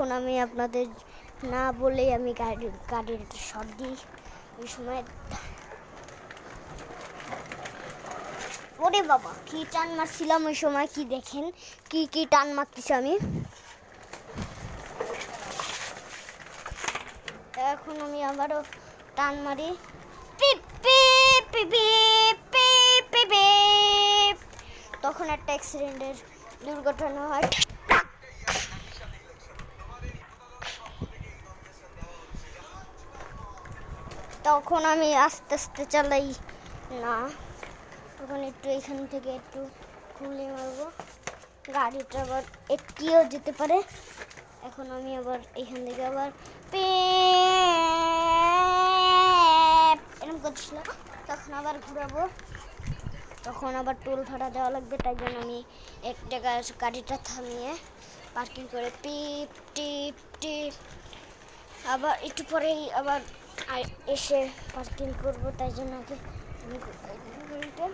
তখন আমি আপনাদের না বলেই আমি গাড়ির শট দিই। ওই সময় ওরে বাবা কি টান মারছিলাম ওই সময়, কি দেখেন কি টান মারতেছি আমি। এখন আমি আবারও টান মারি, তখন একটা অ্যাক্সিডেন্টের দুর্ঘটনা হয়। তখন আমি আস্তে আস্তে চালাই না, তখন একটু এখান থেকে একটু খুলে মারবো, গাড়িটা আবার একটিও যেতে পারে। এখন আমি আবার এখান থেকে আবার এরকম করছিল, তখন আবার ঘুরাবো, তখন আবার টোল ভাড়া দেওয়া লাগবে। তাই জন্য আমি এক জায়গায় গাড়িটা থামিয়ে পার্কিং করে টিপ টিপ টিপ আবার একটু পরেই আবার এসে পার্কিং করবো। তাই জন্য আগে আমি গাড়িটা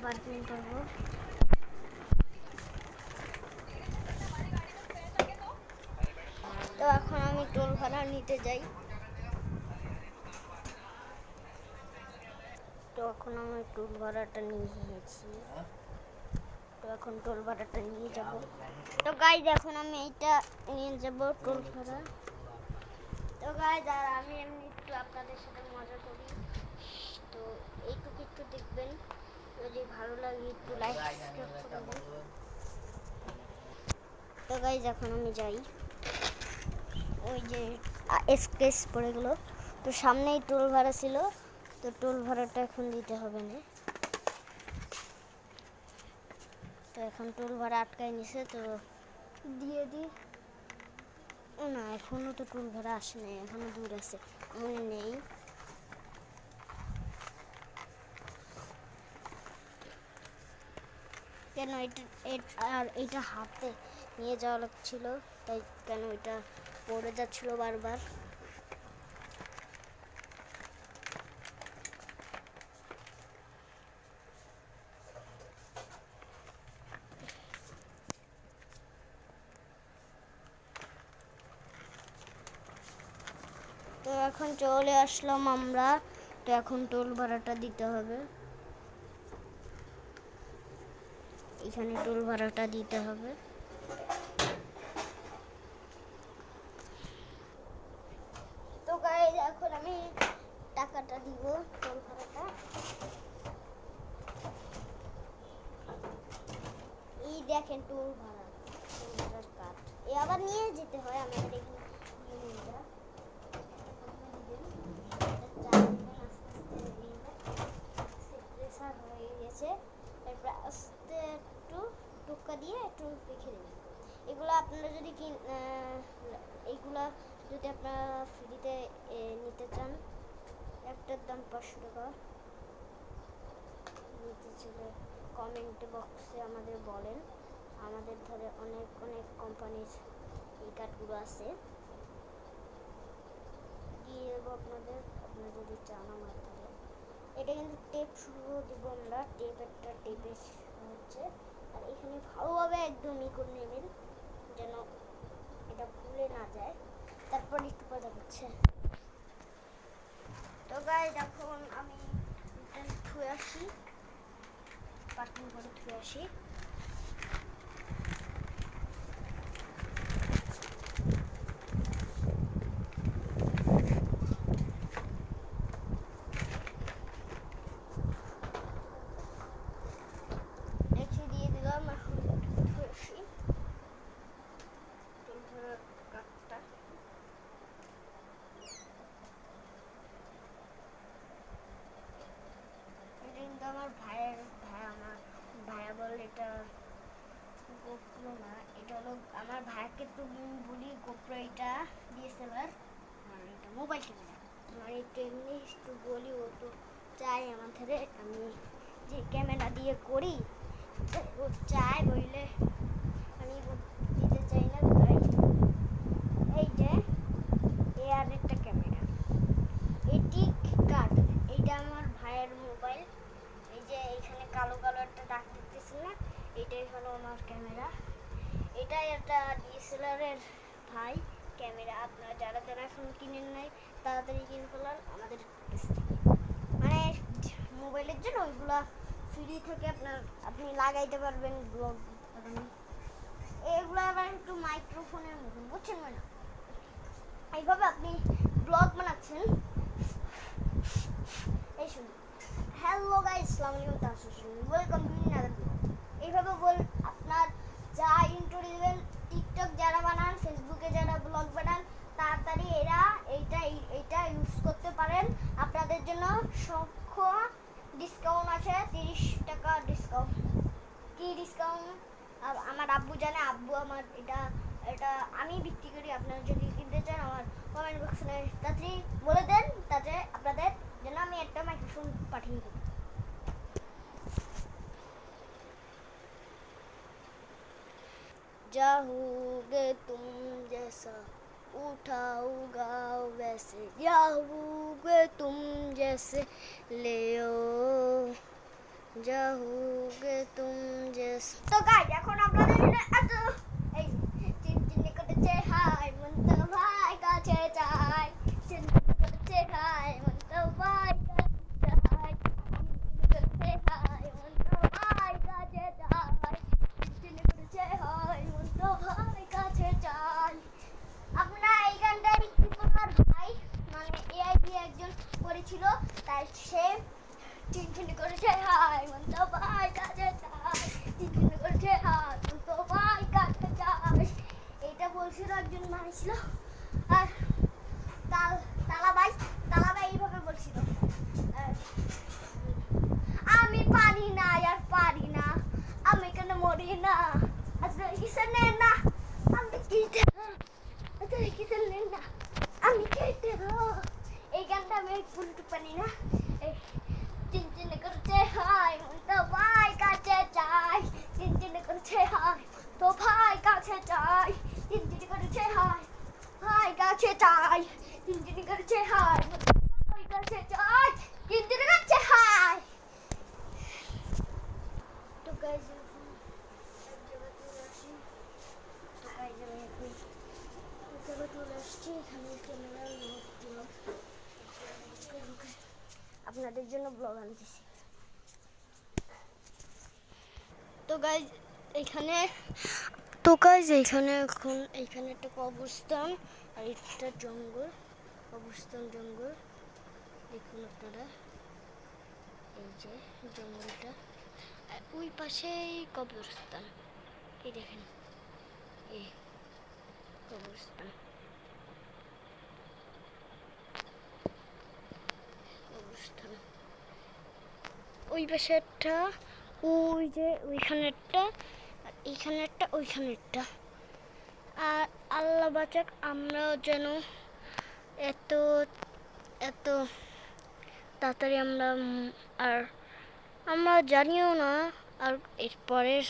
পার্কিং করবো। তো এখন আমি টোল ভাড়া নিতে যাই। তো এখন আমি টোল ভাড়াটা নিয়েছি, তো এখন টোল ভাড়াটা নিয়ে যাব। তো গাইজ এখন আমি এইটা নিয়ে যাব টোল ভাড়া। তো গাইজ আর আমি এমনি একটু আপনাদের সাথে মজা করি, তো এইটুকু একটু দেখবেন, যদি ভালো লাগে একটু লাইক সাবস্ক্রাইব করবেন। তো গাইজ এখন আমি যাই, ওই যে স্কেচ পড়ে গেল, তো সামনেই টোল ভাড়া ছিল, তো টোল ভাড়াটা এখন দিতে হবে না। তো এখন টোল ভাড়া আটকায় নিছে, তো দিয়ে দিই। ও না, এখনো তো টোল ভাড়া আসে নাই, এখনো দূর আছে, মনে নেই। কেন আর এটা হাতে নিয়ে যাওয়া লাগছিল, তাই কেন এটা পড়ে যাচ্ছিল বারবার। তো এখন চলে আসলাম আমরা, তো এখন টোল ভাড়াটা দিতে হবে, এখানে টোল ভাড়াটা দিতে হবে। তো গাইস এখন আমি টাকাটা দিব, টোল ভাড়াটা। এই দেখেন টোল ভাড়ার কার্ড, এ আবার নিয়ে যেতে হয় আমাদের এখানে। হয়ে গেছে, তারপর আস্তে একটু টুকা দিয়ে একটু রেখে দেবেন। এগুলো আপনারা যদি এইগুলা যদি আপনারা ফ্রিতে নিতে চান, একটার দাম 500 টাকা। নিতে চলে কমেন্ট বক্সে আমাদের বলেন, আমাদের ধরে অনেক কোম্পানির এই কার্ডগুলো আছে, দিয়ে দেবো আপনাদের, আপনারা যদি চান আমার ধরে। এটা কিন্তু টেপ শুরু দেবো আমরা, টেপে হচ্ছে, আর এখানে ভালোভাবে একদম করে নেবেন যেন এটা ভুলে না যায়। তারপর একটু পয়দা করছে। তো গাইস এখন আমি ধুয়ে আসি, পার্কিং করে ধুয়ে আসি। দিয়ে দিলাম, এখন ধুয়ে আসি কাঠটা। কিন্তু আমার ভাইয়া বলে এটা গোপ্রো না, এটা হলো আমার ভাইকে তো বলি গোপ্রো, এটা ডিএসএলআর আর এটা মোবাইল ক্যামেরা। আমার একটু এমনি একটু বলি, ও তো চাই আমার ধরে আমি যে ক্যামেরা দিয়ে করি, ও চায় বললে আমি দিতে চাই না। তাই এই যে এর একটা ক্যামেরা, এটি কার্ড, এইটা আমার ভাইয়ের মোবাইল। এই যে এখানে কালো একটা দাগ দেখতেছি না, একটা ডিএসএলআর এর ভাই ক্যামেরা। আপনারা যারা যারা এখন কিনেন নাই তাড়াতাড়ি কিনে ফেলার আমাদের কাছ থেকে। মানে মোবাইলের জন্য ওইগুলা ফ্রি থেকে আপনি লাগাইতে পারবেন ব্লগ বানানো। এগুলো আবার একটু মাইক্রোফোনের মতন, বুঝছেন মানে? এইভাবে আপনি ব্লগ বানাচ্ছেন। এই শুনুন, হ্যালো গাইস, আসসালামু আলাইকুম, ওয়েলকাম টু আনাদার ব্লগ। এইভাবে আপনার যা ইন্ট্রো দিবেন, টিকটক যারা বানান, ফেসবুকে যারা ব্লগ বানান, তাড়াতাড়ি এইটা ইউজ করতে পারেন। আপনাদের জন্য সক্ষম ডিসকাউন্ট আছে, 30 টাকা ডিসকাউন্ট। কি ডিসকাউন্ট আমার আব্বু জানে। আব্বু আমার এটা আমি বিক্রি করি। আপনারা যদি কিনতে চান আমার কমেন্ট বক্সে তাড়াতাড়ি বলে দেন, তাতে আপনাদের জন্য আমি একটা মাইক্রোফোন পাঠিয়ে দেব। जाओगे तुम जैसा उठाओगा वैसे, जाओगे तुम जैसे लेओ, जाओगे तुम जैसे। তো গাইস, এখন আপনাদের জন্য এত এই চিনচিনি করতেছে হাই মন তো ভাই কাছে চাই, চিনচিনি করতেছে হাই মন তো ভাই কাছে চাই, চিনচিনি করতেছে হাই মন তো ভাই কাছে চাই, চিনচিনি করতেছে হাই মন তো ভাই কাছে চাই। আপনারা এই গানটা টিপোনার ভাই মানে এআই দিয়ে একজন করেছিল, তাই সে চিনচিনি করেছে হাই মন তো ভাই কাছে চাই, চিনচিনি করেছে হাই মন তো ভাই কাছে চাই। এইটা বলছিল একজন বানিয়েছিল। আর তালাবাই এইভাবে বলছিল, আমি পারি না আর পারি না, আমি কেন মরি না, আজকে কিসের নেন না, আমি কিসের নেন না, আমি কেটে। এই গানটা আমি ফুলটু পারি না। এই চিনচিনি করছে হাই মন তো ভাই কাছে চাই, চিনচিনি করছে হাই তো ভাই কাছে চাই, চিনচিনি করছে হাই ভাই কাছে চাই, চিনচিনি করছে হাই ভাই কাছে চাই, চিনচিনি করছে হাই। তো গাইস, আপনাদের জন্য ব্লগ আনতেছি। তো গাইজ এখানে এখন এইখানে একটা কবরস্থান আর একটা জঙ্গল, কবরস্থান জঙ্গল। দেখুন আপনারা, এই যে জঙ্গলটা, আর ওই পাশেই কবরস্থান। এই দেখেন, এই কবরস্থান, কবরস্থান। ওই পাশে একটা, ওই যে ওইখানে একটা, আর এইখানে একটা, ওইখানে একটা। আর আল্লাহ বাঁচাক আমরাও যেন এত এত তাড়াতাড়ি আমরা জানিও না আর এরপরের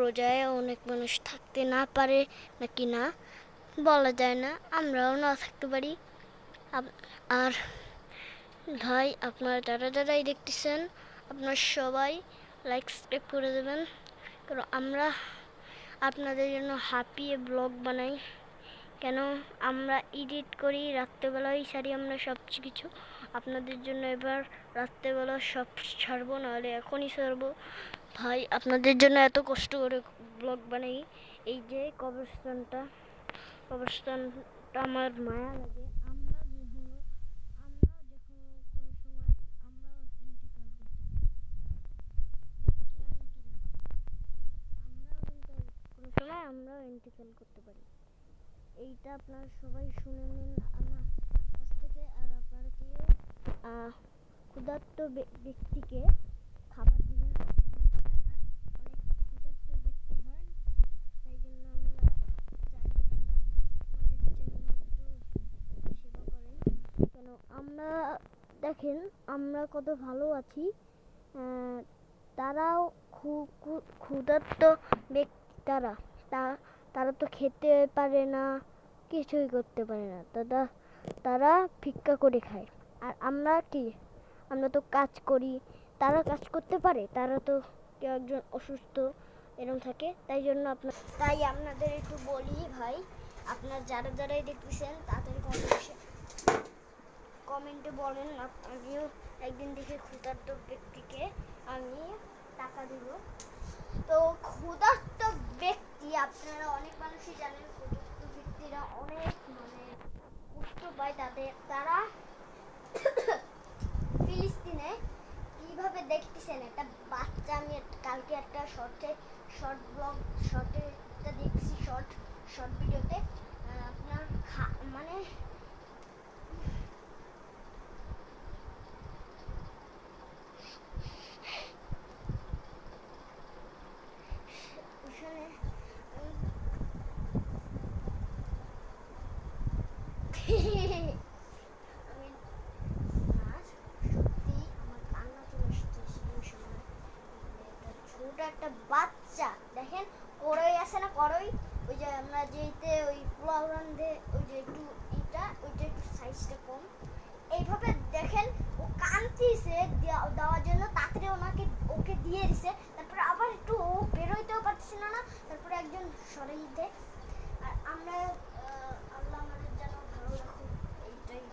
রোজায় অনেক মানুষ থাকতে না পারে নাকি না বলা যায় না, আমরাও না থাকতে পারি। আর ভাই, আপনারা যারা যারাই দেখতেছেন, আপনারা সবাই লাইক সাবস্ক্রাইব করে দেবেন, কারণ আমরা আপনাদের জন্য হাঁপিয়ে ব্লগ বানাই। কেন আমরা এডিট করি, রাত্রেবেলায় ছাড়ি আমরা সব কিছু আপনাদের জন্য। এবার রাত্রেবেলা সব ছাড়বো, নাহলে এখনই ছাড়বো। ভাই, আপনাদের জন্য এত কষ্ট করে ব্লগ বানাই। এই যে কবরস্থানটা আমার মায়া লাগে। আমরা ইন্তেকাল করতে পারি। এইটা আপনারা সবাই শুনে নিন আমার কাছ থেকে। আর আপনারা কেউ ক্ষুধার্ত ব্যক্তিকে খাবার দিবেন। অনেক ক্ষুধার্ত ব্যক্তি হয়, তাই জন্য আমরা চাই আপনারা আমাদের জন্য একটু সেবা করেন। কেন আমরা দেখেন আমরা কত ভালো আছি, তারাও ক্ষুধার্ত ব্যক্তি, তারা তো খেতে পারে না, কিছুই করতে পারে না, তারা ভিক্ষা করে খায়। আর আমরা কি, আমরা তো কাজ করি, তারা কাজ করতে পারে? তারা তো কেউ একজন অসুস্থ, এরকম থাকে, তাই আপনাদের একটু বলি ভাই, আপনার যারাই দেখতেছেন তাড়াতাড়ি কমেন্টে বলেন, আমিও একদিন দেখে ক্ষুধার্ত ব্যক্তিকে আমি টাকা দিব। তো ক্ষুধার্ত ব্যক্তি আপনারা অনেক মানুষই জানেন, ক্ষুধার্ত ব্যক্তিরা অনেক কষ্ট পায়, তারা ফিলিস্তিনে কিভাবে দেখতেছেন একটা বাচ্চা, আমি কালকে একটা শর্টে দেখছি, শর্ট ভিডিওতে আপনার মানে একটা বাচ্চা দেখেন, করই আছে না, করই ওই যে আমরা যেতে ওই পোলাও রান্ধে, ওই যে একটু ওইটা একটু সাইজটা কম, এইভাবে দেখেন ও কাঁদতেছে দেওয়ার জন্য, তাড়াতাড়ি ওকে দিয়ে দিছে, তারপরে আবার একটু ও বেরোইতেও পারছিল না, তারপরে একজন সরাই দেয়। আর আমরা আল্লাহ আমাদের যেন ভালো রাখুক, এইটাই।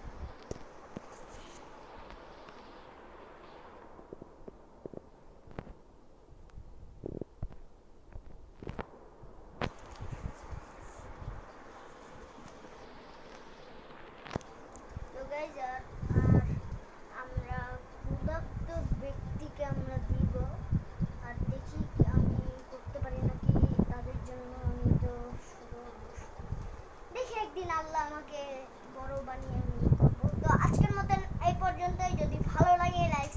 আর আমরা ক্ষুধার্ত ব্যক্তিকে আমরা দিব, আর দেখি আমি করতে পারি নাকি তাদের জন্য। আমি তো দেখি একদিন আল্লাহ আমাকে বড় বানিয়ে আমি করবো। তো আজকের মতন এই পর্যন্তই, যদি ভালো লাগে লাইক